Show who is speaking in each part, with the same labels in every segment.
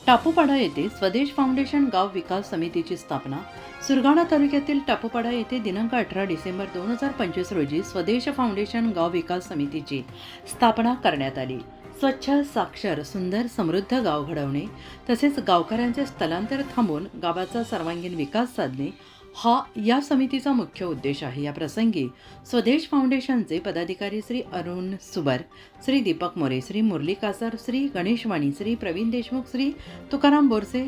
Speaker 1: टापूपाडा येथे स्वदेश फाउंडेशन गाव विकास समितीची स्थापना. सुरगाणा तालुक्यातील टापूपाडा येथे दिनांक 18 डिसेंबर 2025 रोजी स्वदेश फाउंडेशन गाव विकास समितीची स्थापना करण्यात आली. स्वच्छ, साक्षर, सुंदर, समृद्ध गाव घडवणे तसेच गावकऱ्यांचे स्थलांतर थांबवून गावाचा सर्वांगीण विकास साधणे हा या समितीचा मुख्य उद्देश आहे. या प्रसंगी स्वदेश फाउंडेशनचे पदाधिकारी श्री अरुण सुबर, श्री दीपक मोरे, श्री मुरली कासर, श्री गणेश वाणी, श्री प्रवीण देशमुख, श्री तुकाराम बोरसे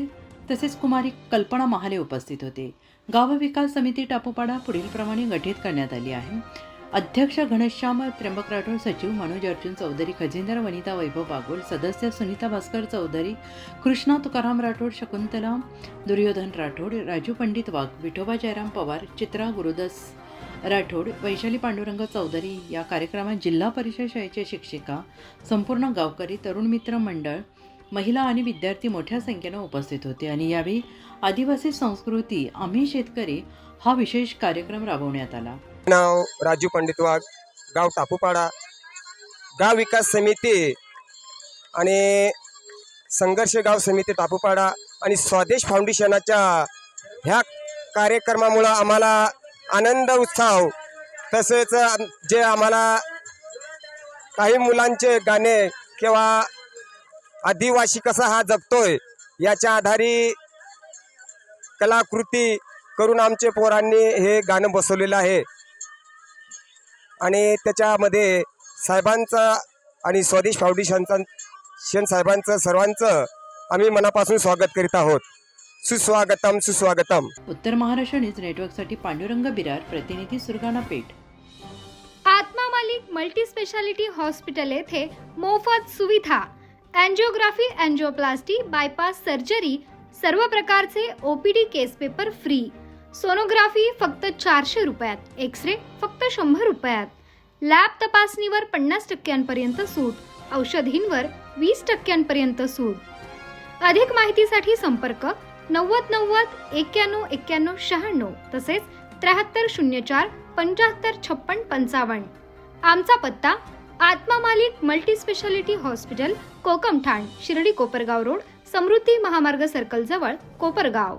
Speaker 1: तसेच कुमारी कल्पना महाले उपस्थित होते. गाव विकास समिती टापूपाडा पुढील प्रमाणे गठीत करण्यात आली आहे. अध्यक्ष घनश्याम त्र्यंबक राठोड, सचिव मनोज अर्जुन चौधरी, खजिनदार वनिता वैभव बागोल, सदस्य सुनीता भास्कर चौधरी, कृष्णा तुकाराम राठोड, शकुंतला दुर्योधन राठोड, राजू पंडित वाघ, विठोबा जयराम पवार, चित्रा गुरुदास राठोड, वैशाली पांडुरंग चौधरी. या कार्यक्रमात जिल्हा परिषद शाळेच्या शिक्षिका, संपूर्ण गावकरी, तरुण मित्र मंडळ, महिला आणि विद्यार्थी मोठ्या संख्येने उपस्थित होते. आणि यावेळी आदिवासी संस्कृती आम्ही शेतकरी हा विशेष कार्यक्रम राबवण्यात आला.
Speaker 2: नाव राजू पंडित वाघ, गाव टापूपाडा, गाव विकास समिती आणि संघर्ष गाव समिती टापूपाडा आणि स्वदेश फाउंडेशनाच्या ह्या कार्यक्रमामुळं आम्हाला आनंद उत्साह, तसेच जे आम्हाला काही मुलांचे गाणे किंवा आदिवासी कसा हा जगतोय याच्या आधारे कलाकृती करून आमचे पोरांनी हे गाणं बसवलेलं आहे. आणि त्याच्यामध्ये साहेबांचा आणि स्वदेश फाउंडेशन साहेबांचं सर्वांचं आम्ही मनापासून स्वागत करीत आहोत. सुस्वागतम सुस्वागतम.
Speaker 1: उत्तर महाराष्ट्र न्यूज नेटवर्कसाठी पांडुरंग बिरार, प्रतिनिधी सुरगाणा पेठ.
Speaker 3: आत्मा मालिक मल्टी स्पेशालिटी हॉस्पिटल येथे मोफत सुविधा, अँजिओग्राफी, अँजिओप्लास्टी, बायपास सर्जरी, सर्व प्रकारचे ओपीडी केस पेपर फ्री, सोनोग्राफी फक्त 400 रुपयात, एक्सरे फक्त 100 रुपयात, लॅब तपासणीवर 50% सूट, औषधींवर 20% सूट. अधिक माहितीसाठी संपर्क 90 90 91 91 96 तसेच 7304 75 56 55. आमचा पत्ता Atma Malik multi speciality hospital, Kokamthan, Shirdi Kopargaon road, Samruddhi Mahamarg circle जवळ, कोपरगाव.